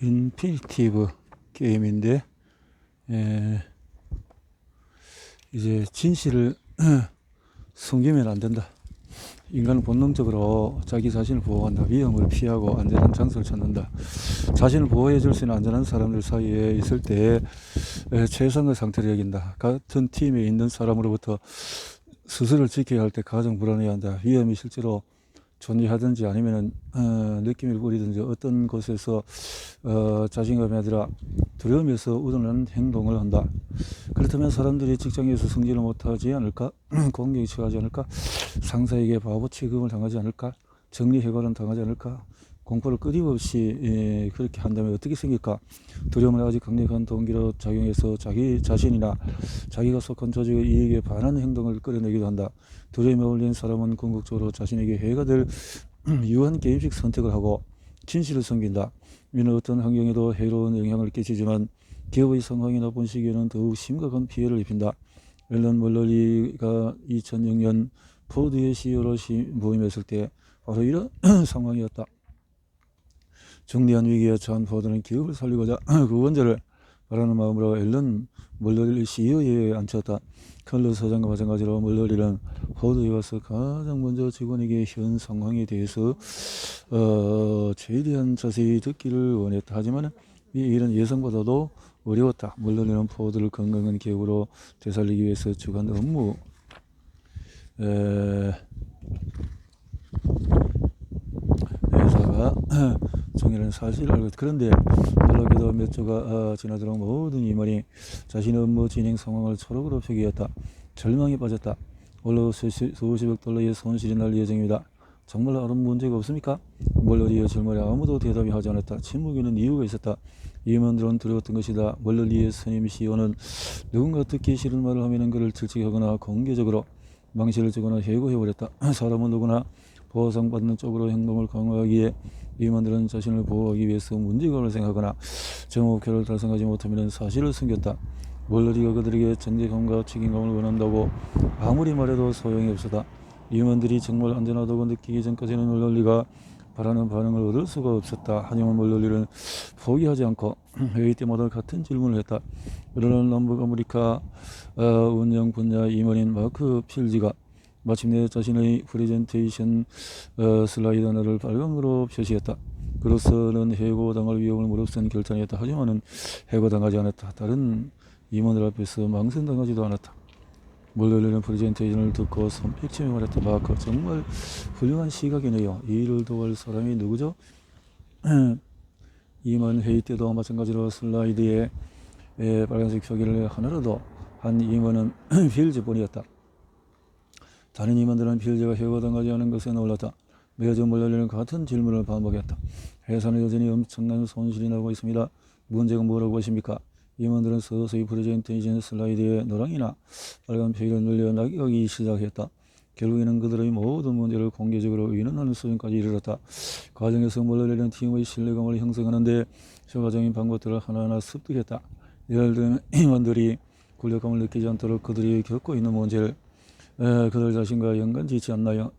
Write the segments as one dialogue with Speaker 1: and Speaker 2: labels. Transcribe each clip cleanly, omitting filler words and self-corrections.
Speaker 1: 인피니티브 게임인데, 이제 진실을 숨기면 안 된다. 인간은 본능적으로 자기 자신을 보호한다. 위험을 피하고 안전한 장소를 찾는다. 자신을 보호해 줄 수 있는 안전한 사람들 사이에 있을 때 최상의 상태를 여긴다. 같은 팀에 있는 사람으로부터 스스로를 지켜야 할 때 가장 불안해한다. 위험이 실제로 존재하든지 아니면 느낌을 뿌리든지 어떤 곳에서 자신감이 아니라 두려움에서 우러나는 행동을 한다. 그렇다면 사람들이 직장에서 승진을 못하지 않을까? 공격이 처하지 않을까? 상사에게 바보 취급을 당하지 않을까? 정리해고는 당하지 않을까? 공포를 끊임없이 그렇게 한다면 어떻게 생길까? 두려움은 아주 강력한 동기로 작용해서 자기 자신이나 자기가 속한 조직의 이익에 반하는 행동을 끌어내기도 한다. 두려움에 어울린 사람은 궁극적으로 자신에게 해가 될 유한 게임식 선택을 하고 진실을 숨긴다. 이는 어떤 환경에도 해로운 영향을 끼치지만 기업의 상황이 나쁜 시기에는 더욱 심각한 피해를 입힌다. 앨런 멀러리가 2006년 포드의 CEO로 부임했을 때 바로 이런 상황이었다. 정리한 위기에 처한 포드는 기업을 살리고자 그 원자를 바라는 마음으로 앨런 멀러리를 CEO에 앉혔다. 컬러 사장과 마찬가지로 멀러리는 포드에 와서 가장 먼저 직원에게 현 상황에 대해서 최대한 자세히 듣기를 원했다. 하지만 이 일은 예상보다도 어려웠다. 멀러리는 포드를 건강한 기업으로 되살리기 위해서 주간 업무 회사가 정의라는 사실을 알고 있다. 그런데 놀랍게도 몇 주가 지나도록 모든 임원이 자신의 업무 진행 상황을 초록으로 표기했다. 절망에 빠졌다. 올해 수십억 달러의 손실이 날 예정입니다. 정말 아무 문제가 없습니까? 멀러리의 질문에 아무도 대답이 하지 않았다. 침묵에는 이유가 있었다. 임원들은 두려웠던 것이다. 멀러리의 선임 CEO는 누군가 듣기 싫은 말을 하면 그를 질책하거나 공개적으로 망신을 주거나 해고해버렸다. 사람은 누구나 보상받는 쪽으로 행동을 강화하기에 임원들은 자신을 보호하기 위해서 문제감을 생각하거나 저 목표를 달성하지 못하면 사실을 숨겼다. 멀러리가 그들에게 정직함과 책임감을 원한다고 아무리 말해도 소용이 없었다. 임원들이 정말 안전하다고 느끼기 전까지는 멀러리가 바라는 반응을 얻을 수가 없었다. 하지만 멀러리는 포기하지 않고 회의 때마다 같은 질문을 했다. 그러나 남북 아메리카 운영 분야 임원인 마크 필지가 마침내 자신의 프레젠테이션 슬라이드 하나를 빨강으로 표시했다. 그로서는 해고당할 위험을 무릅쓴 결단이었다. 하지만 해고당하지 않았다. 다른 임원들 앞에서 망신당하지도 않았다. 멀러리는 프레젠테이션을 듣고 손뼉치며 말했다. 마크, 정말 훌륭한 시각이네요. 이 일을 도울 사람이 누구죠? 임원 회의 때도 마찬가지로 슬라이드에 빨간색 표기를 하나라도 한 임원은 필즈뿐이었다. 다른 임원들은 필즈가 해고당하지 않은 것에 놀랐다. 매주 멀러리는 같은 질문을 반복했다. 회사는 여전히 엄청난 손실이 나고 있습니다. 문제가 뭐라고 보십니까? 임원들은 서서히 프레젠테이션 슬라이드에 노랑이나 빨간 표기를 늘려 낙이하기 시작했다. 결국에는 그들의 모든 문제를 공개적으로 의논하는 수준까지 이르렀다. 과정에서 멀러리는 팀의 신뢰감을 형성하는데 효과적인 방법들을 하나하나 습득했다. 예를 들면 임원들이 굴욕감을 느끼지 않도록 그들이 겪고 있는 문제를 그들 자신과 연관짓지 않나요?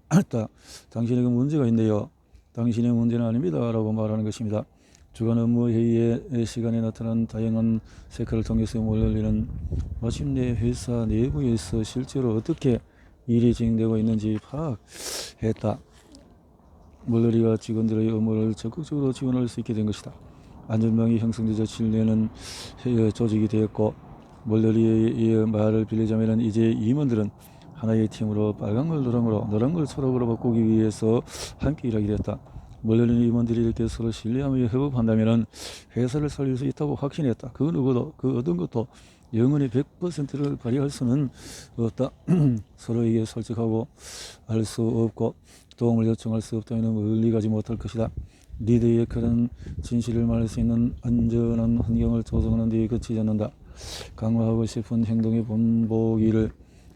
Speaker 1: 당신에게 문제가 있네요. 당신의 문제는 아닙니다. 라고 말하는 것입니다. 주간 업무 회의의 시간에 나타난 다양한 세크를 통해서 멀러리는 마침내 회사 내부에서 실제로 어떻게 일이 진행되고 있는지 파악했다. 멀러리가 직원들의 업무를 적극적으로 지원할 수 있게 된 것이다. 안전망이 형성되자 신뢰는 조직이 되었고, 멀러리의 말을 빌리자면 이제 임원들은 하나의 팀으로 빨간 걸 노랑으로, 노란 걸 초록으로 바꾸기 위해서 함께 일하게 되었다. 멀러리는 임원들이 이렇게 서로 신뢰하며 협업한다면 회사를 살릴 수 있다고 확신했다. 그 누구도 그 어떤 것도 영원히 100%를 발휘할 수는 없다. 서로에게 솔직하고 알 수 없고 도움을 요청할 수 없다면 멀리 가지 못할 것이다. 리더의 역할은 진실을 말할 수 있는 안전한 환경을 조성하는 데 그치지 않는다. 강화하고 싶은 행동의 본보기를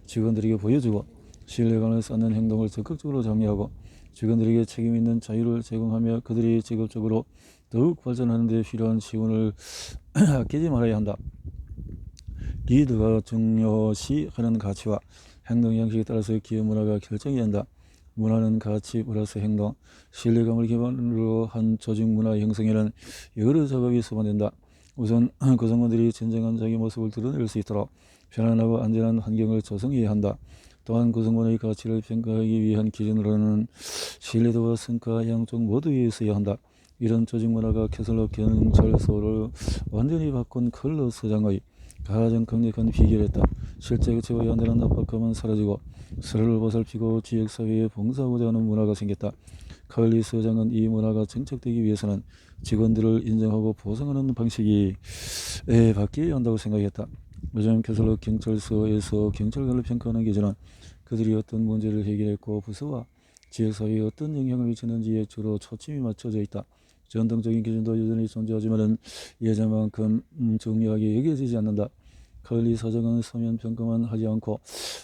Speaker 1: 직원들에게 보여주고 신뢰감을 쌓는 행동을 적극적으로 장려하고 직원들에게 책임 있는 자유를 제공하며 그들이 직업적으로 더욱 발전하는 데 필요한 지원을 아끼지 말아야 한다. 리더가 중요시 하는 가치와 행동 양식에 따라서 기업 문화가 결정이 된다. 문화는 가치 플러스 행동, 신뢰감을 기반으로 한 조직 문화 형성에는 여러 작업이 수반된다. 우선 구성원들이 진정한 자기 모습을 드러낼 수 있도록 편안하고 안전한 환경을 조성해야 한다. 또한 구성원의 가치를 평가하기 위한 기준으로는 신뢰도와 성과 양쪽 모두에 있어야 한다. 이런 조직 문화가 캐슬러 경찰서를 완전히 바꾼 컬러 서장의 가장 강력한 비결이었다. 실제 채워야 한다는 압박감은 사라지고 서로를 보살피고 지역사회에 봉사하고자 하는 문화가 생겼다. 칼리 서장은 이 문화가 정착되기 위해서는 직원들을 인정하고 보상하는 방식이 바뀌어야 한다고 생각했다. 요즘 캐슬러 경찰서에서 경찰관을 평가하는 기준은 그들이 어떤 문제를 해결했고 부서와 지역사회에 어떤 영향을 미치는지에 주로 초점이 맞춰져 있다. 전통적인 기준도 여전히 존재하지만 예전만큼 중요하게 여겨지지 않는다. 칼리 사장은 서면 평가만 하지 않고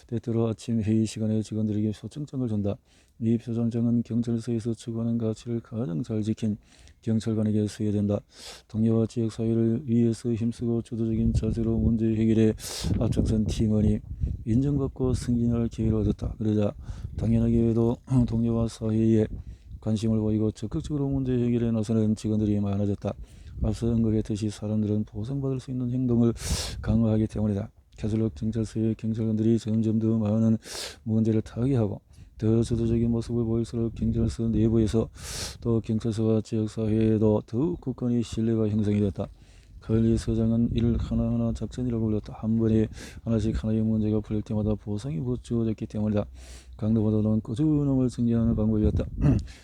Speaker 1: 때때로 아침 회의 시간에 직원들에게 표창장을 준다. 이 표창장은 경찰서에서 추구하는 가치를 가장 잘 지킨 경찰관에게 수여된다. 동료와 지역사회를 위해서 힘쓰고 주도적인 자세로 문제 해결에 앞장선 팀원이 인정받고 승진할 기회를 얻었다. 그러자 당연하게도 동료와 사회에 관심을 보이고 적극적으로 문제 해결에 나서는 직원들이 많아졌다. 앞서 언급했듯이 사람들은 보상받을 수 있는 행동을 강화하기 때문이다. 캐슬러 경찰서의 경찰관들이 점점 더 많은 문제를 타개하고 더 주도적인 모습을 보일수록 경찰서 내부에서 또 경찰서와 지역사회에도 더욱 굳건히 신뢰가 형성이 됐다. 칼리 서장은 이를 하나하나 작전이라고 불렀다. 한 번에 하나씩 하나의 문제가 풀릴 때마다 보상이 주어졌기 때문이다. 강도보다는 꾸준함을 증진하는 방법이었다.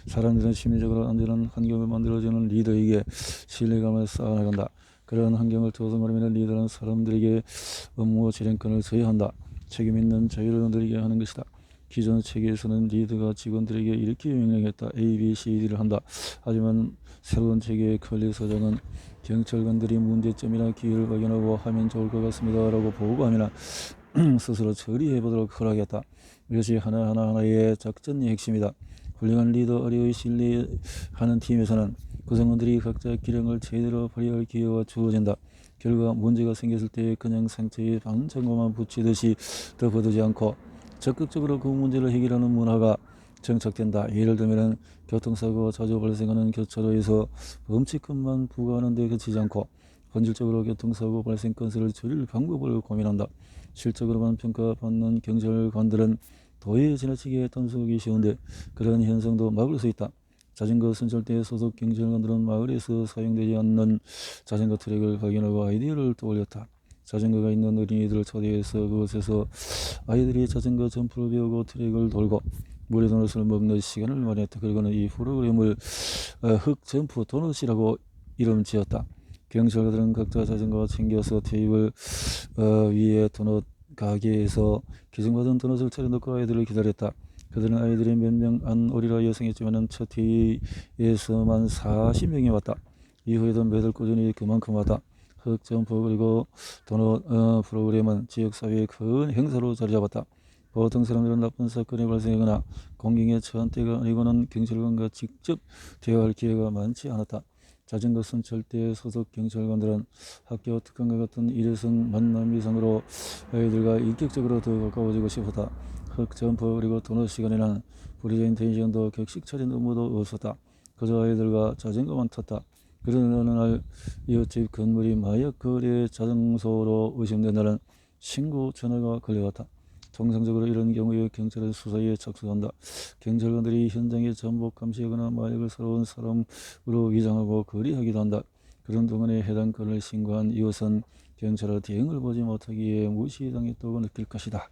Speaker 1: 사람들은 심리적으로 안전한 환경을 만들어주는 리더에게 신뢰감을 쌓아나간다. 그러한 환경을 조성하려면 리더는 사람들에게 업무 재량권을 줘야 한다. 책임 있는 자유를 누리게 하는 것이다. 기존 체계에서는 리더가 직원들에게 이렇게 명령했다. A, B, C, D를 한다. 하지만 새로운 체계의 칼리 서장은 경찰관들이 문제점이나 기회를 발견하고 하면 좋을 것 같습니다 라고 보고하면 스스로 처리해보도록 허락했다. 이것이 하나하나의 작전의 핵심이다. 훌륭한 리더 아래의 신뢰하는 팀에서는 구성원들이 각자 기량을 제대로 발휘할 기회가 주어진다. 결과 문제가 생겼을 때 그냥 상처에 방창고만 붙이듯이 덮어두지 않고 적극적으로 그 문제를 해결하는 문화가 정착된다. 예를 들면 교통사고가 자주 발생하는 교차로에서 범칙금만 부과하는 데 그치지 않고 본질적으로 교통사고 발생 건수를 줄일 방법을 고민한다. 실적으로만 평가받는 경찰관들은 도에 지나치게 단속이 쉬운데 그런 현상도 막을 수 있다. 자전거 순찰대 소속 경찰관들은 마을에서 사용되지 않는 자전거 트랙을 발견하고 아이디어를 떠올렸다. 자전거가 있는 어린이들을 초대해서 그곳에서 아이들이 자전거 점프를 배우고 트랙을 돌고 물에 도넛을 먹는 시간을 마련했다. 그리고는 이 프로그램을 흑점프 도넛이라고 이름 지었다. 경찰관들은 각자 자전거 챙겨서 테이블 위에 도넛 가게에서 기증받은 도넛을 차려놓고 아이들을 기다렸다. 그들은 아이들이 몇 명 안 오리라 예상했지만 첫 회의에서만 40명이 왔다. 이후에도 매달 꾸준히 그만큼 왔다. 흑점프 그리고 도넛 프로그램은 지역사회의 큰 행사로 자리잡았다. 보통 사람들은 나쁜 사건이 발생하거나 공경에 처한 때가 아니고는 경찰관과 직접 대화할 기회가 많지 않았다. 자전거 순찰대 소속 경찰관들은 학교 특강과 같은 일회성 만남 이상으로 아이들과 인격적으로 더 가까워지고 싶었다. 흑점프 그리고 도넛 시간에는 프레젠테이션도 격식 차린 업무도 없었다. 그저 아이들과 자전거만 탔다. 그런 어느 날 이웃집 건물이 마약 거래 자정소로 의심된다는 신고 전화가 걸려왔다. 정상적으로 이런 경우에 경찰은 수사에 착수한다. 경찰관들이 현장에 전복 감시하거나 마약을 사러 온 사람으로 위장하고 거래하기도 한다. 그런 동안에 해당 건을 신고한 이웃은 경찰의 대응을 보지 못하기에 무시당했다고 느낄 것이다.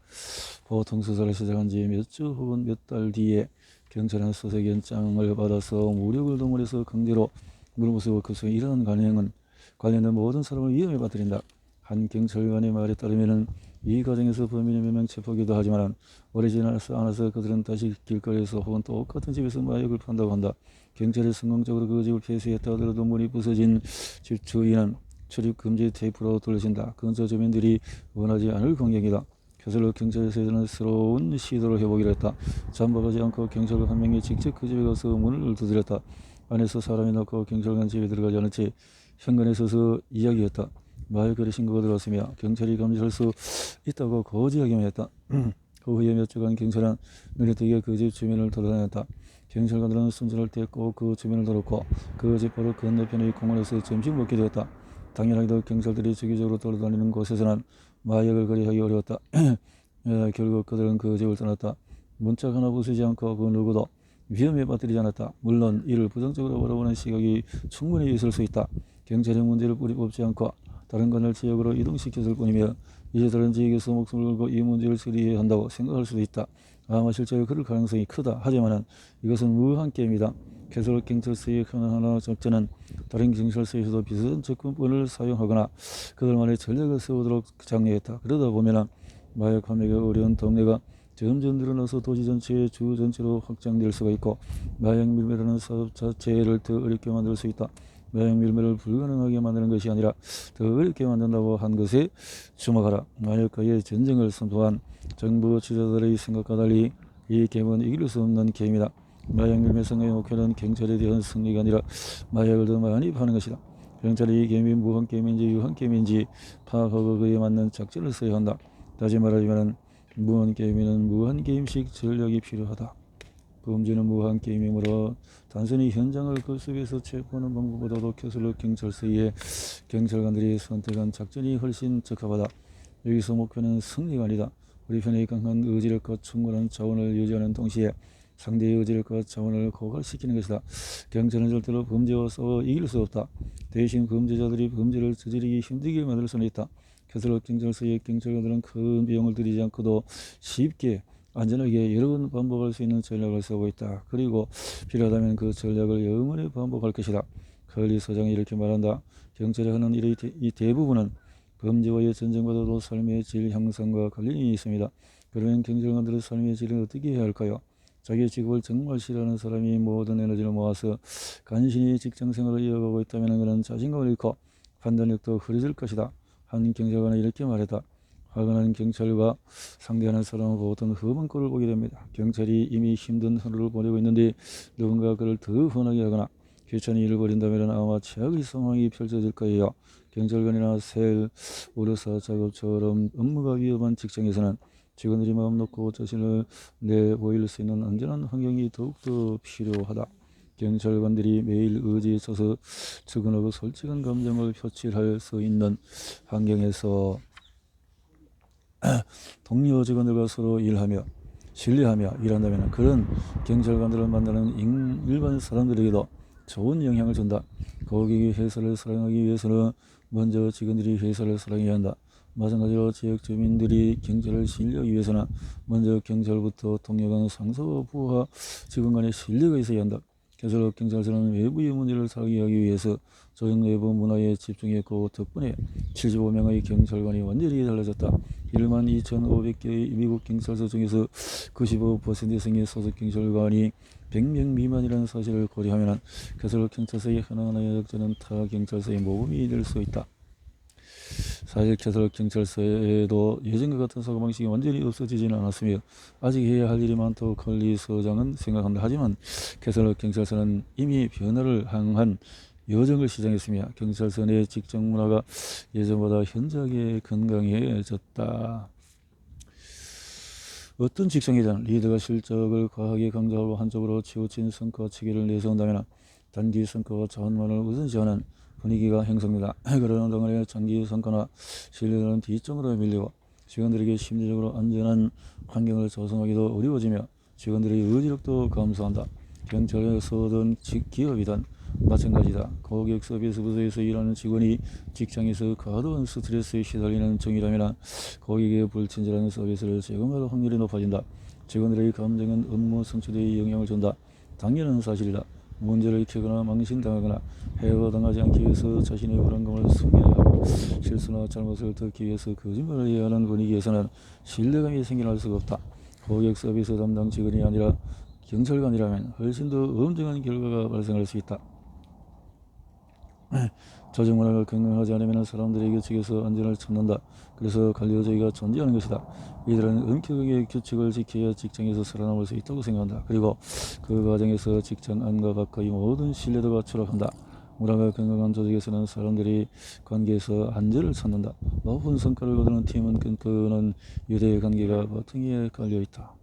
Speaker 1: 보통 수사를 시작한 지 몇 주 혹은 몇 달 뒤에 경찰은 수색영장을 받아서 무력을 동원해서 강제로 물부수고 그 속에 일어난 관행은 관련된 모든 사람을 위험에 빠뜨린다. 한 경찰관의 말에 따르면 이 과정에서 범인이 몇 명 체포하기도 하지만 오래 지나지 않아서 그들은 다시 길거리에서 혹은 똑같은 집에서 마약을 판다고 한다. 경찰이 성공적으로 그 집을 폐쇄했다 하더라도 문이 부서진 집 주위는 출입 금지 테이프로 둘러진다. 근처 주민들이 원하지 않을 공격이다. 캐슬러 경찰서에서는 새로운 시도를 해보기로 했다. 잠복하지 않고 경찰관 한 명이 직접 그 집에 가서 문을 두드렸다. 안에서 사람이 넣고 경찰관 집에 들어가지 않은 채 현관에 서서 이야기했다. 마을 거래 신고가 들어왔으며 경찰이 감시할 수 있다고 거짓하기만 했다. 그 후에 몇 주간 경찰은 눈에 띄게 그 집 주민을 돌아다녔다. 경찰관들은 순찰할 때 꼭 그 주민을 돌았고 그 집 바로 건너편의 공원에서 점심 먹게 되었다. 당연하게도 경찰들이 주기적으로 돌아다니는 곳에서는 마약을 거래하기 어려웠다. 결국 그들은 그 집을 떠났다. 문짝 하나 부수지 않고 그 누구도 위험에 빠뜨리지 않았다. 물론 이를 부정적으로 바라보는 시각이 충분히 있을 수 있다. 경찰이 문제를 뿌리 뽑지 않고 다른 관할 지역으로 이동시켰을 뿐이며 이제 다른 지역에서 목숨을 걸고 이 문제를 처리해야 한다고 생각할 수도 있다. 아마 실제로 그럴 가능성이 크다. 하지만 이것은 무한 게임이다. 캐슬 경찰서의 하나하나 작전은 다른 경찰서에서도 비슷한 접근법을 사용하거나 그들만의 전략을 세우도록 장려했다. 그러다 보면 마약 판매가 어려운 동네가 점점 늘어나서 도시 전체의 주 전체로 확장될 수가 있고 마약 밀매라는 사업 자체를 더 어렵게 만들 수 있다. 마약 밀매를 불가능하게 만드는 것이 아니라 더 어렵게 만든다고 한 것에 주목하라. 마약과의 전쟁을 선포한 정부 지도자들의 생각과 달리 이 게임은 이길 수 없는 게임이다. 마약 밀매 성공의 목표는 경찰에 대한 승리가 아니라 마약을 더 많이 파는 것이다. 경찰이 이 게임이 무한 게임인지 유한 게임인지 파악하고 그에 맞는 작전을 써야 한다. 다시 말하자면 무한 게임에는 무한 게임식 전략이 필요하다. 범죄는 무한 게임이므로 단순히 현장을 그 속에서 체포하는 방법보다도 캐슬러 경찰서의 경찰관들이 선택한 작전이 훨씬 적합하다. 여기서 목표는 승리가 아니다. 우리 편의 강한 의지력과 충분한 자원을 유지하는 동시에 상대의 의지력과 자원을 고갈시키는 것이다. 경찰은 절대로 범죄와 싸워 이길 수 없다. 대신 범죄자들이 범죄를 저지르기 힘들게 만들 수는 있다. 캐슬러 경찰서의 경찰관들은 큰 비용을 들이지 않고도 쉽게 안전하게 여러 번 반복할 수 있는 전략을 쓰고 있다. 그리고 필요하다면 그 전략을 영원히 반복할 것이다. 컬리 서장이 이렇게 말한다. 경찰이 하는 일의 이 대부분은 범죄와의 전쟁보다도 삶의 질 향상과 관련이 있습니다. 그러면 경찰관들의 삶의 질을 어떻게 해야 할까요? 자기 직업을 정말 싫어하는 사람이 모든 에너지를 모아서 간신히 직장생활을 이어가고 있다면 그는 자신감을 잃고 판단력도 흐려질 것이다. 한 경찰관은 이렇게 말했다. 화가 난 경찰과 상대하는 사람은 보통 험한 꼴을 보게 됩니다. 경찰이 이미 힘든 하루를 보내고 있는데 누군가 그를 더 훤하게 하거나 귀찮은 일을 벌인다면 아마 최악의 상황이 펼쳐질 거예요. 경찰관이나 셀, 의료사 작업처럼 업무가 위험한 직장에서는 직원들이 마음 놓고 자신을 내보일 수 있는 안전한 환경이 더욱더 필요하다. 경찰관들이 매일 의지에 차서 측은하고 솔직한 감정을 표출할 수 있는 환경에서 동료 직원들과 서로 일하며 신뢰하며 일한다면 그런 경찰관들을 만나는 일반 사람들에게도 좋은 영향을 준다. 고객이 회사를 사랑하기 위해서는 먼저 직원들이 회사를 사랑해야 한다. 마찬가지로 지역 주민들이 경찰을 신뢰하기 위해서는 먼저 경찰부터 동료간 상사와 부하 직원 간의 신뢰가 있어야 한다. 캐슬러 경찰서는 외부의 문제를 타개하기 위해서 조직 내부 문화에 집중했고 덕분에 75명의 경찰관이 완전히 달라졌다. 12,500개의 미국 경찰서 중에서 95% 이상의 소속 경찰관이 100명 미만이라는 사실을 고려하면 캐슬러 경찰서의 하나하나의 역전은 타 경찰서의 모범이 될 수 있다. 사실 캐슬러 경찰서에도 예전과 같은 사고방식이 완전히 없어지지는 않았으며 아직 해야 할 일이 많다고 컬리 서장은 생각한다. 하지만 캐슬러 경찰서는 이미 변화를 향한 여정을 시작했으며 경찰서 내 직장 문화가 예전보다 현저하게 건강해졌다. 어떤 직장이든 리더가 실적을 과하게 강조하고 한쪽으로 치우친 성과 체계를 내세운다면 단기 성과와 자원만을 우선시하는 분위기가 형성된다. 그러는 동안에 장기 성과나 신뢰도는 뒷전으로 밀리고 직원들에게 심리적으로 안전한 환경을 조성하기도 어려워지며 직원들의 의지력도 감소한다. 경찰서든 기업이든 마찬가지다. 고객 서비스 부서에서 일하는 직원이 직장에서 과도한 스트레스에 시달리는 중이라면 고객의 불친절한 서비스를 제공할 확률이 높아진다. 직원들의 감정은 업무 성취도에 영향을 준다. 당연한 사실이다. 문제를 일으키거나 망신당하거나 해고당하지 않기 위해서 자신의 불안감을 숨겨야 하고 실수나 잘못을 덮기 위해서 거짓말을 해야 하는 분위기에서는 신뢰감이 생겨날 수가 없다. 고객 서비스 담당 직원이 아니라 경찰관이라면 훨씬 더 엄중한 결과가 발생할 수 있다. 조직 문화가 건강하지 않으면 사람들이 규칙에서 안전을 찾는다. 그래서 관리조직이 존재하는 것이다. 이들은 엄격하게 규칙을 지켜야 직장에서 살아남을 수 있다고 생각한다. 그리고 그 과정에서 직장 안과 밖의 모든 신뢰도가 추락한다. 문화가 건강한 조직에서는 사람들이 관계에서 안전을 찾는다. 높은 성과를 거두는 팀은 끈끈한 유대 관계가 바탕에 깔려있다.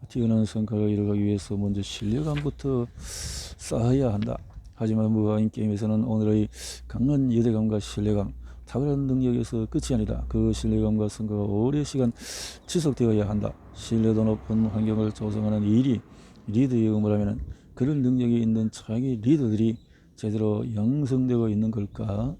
Speaker 1: 뛰어난 성과를 이뤄가기 위해서 먼저 신뢰감부터 쌓아야 한다. 하지만 무화인 게임에서는 오늘의 강한 유대감과 신뢰감, 탁월한 능력에서 끝이 아니다. 그 신뢰감과 성과가 오랜 시간 지속되어야 한다. 신뢰도 높은 환경을 조성하는 일이 리더의 의무라면 그런 능력이 있는 차기 리더들이 제대로 양성되고 있는 걸까?